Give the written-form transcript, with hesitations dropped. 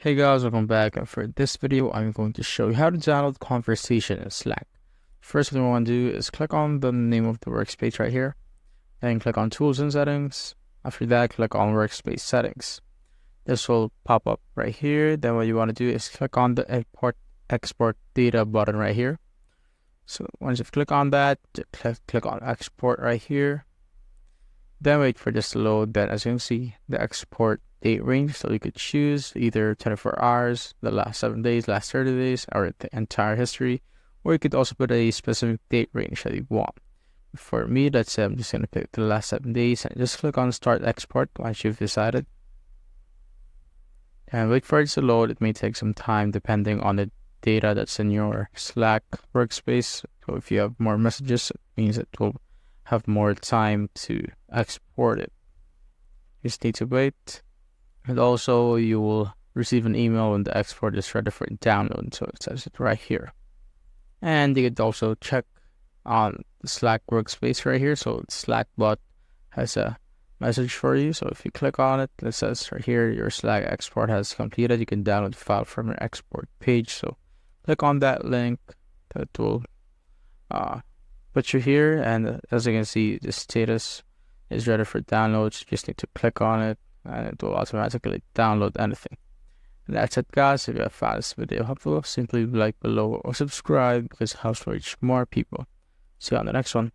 Hey guys, welcome back, and for this video I'm going to show you how to download conversation in Slack. First thing we want to do is click on the name of the workspace right here, then click on tools and settings. After that, click on workspace settings. This will pop up right here. Then what you want to do is click on the export data button right here. So once you click on that, click on export right here. Then wait for this to load. Then as you can see, the export date range, so you could choose either 24 hours, the last 7 days, last 30 days, or the entire history, or you could also put a specific date range that you want. For me, that's I'm just going to pick the last 7 days and just click on start export once you've decided. And wait for it to load. It may take some time depending on the data that's in your Slack workspace. So if you have more messages, it means it will have more time to export it. You just need to wait. And also, you will receive an email when the export is ready for download. So it says it right here. And you could also check on the Slack workspace right here. So the Slack bot has a message for you. So if you click on it, it says right here, your Slack export has completed. You can download the file from your export page. So click on that link. That will put you here. And as you can see, the status is ready for downloads. You just need to click on it, and it will automatically download anything. And that's it, guys. If you have found this video helpful, simply like below or subscribe because it helps reach more people. See you on the next one.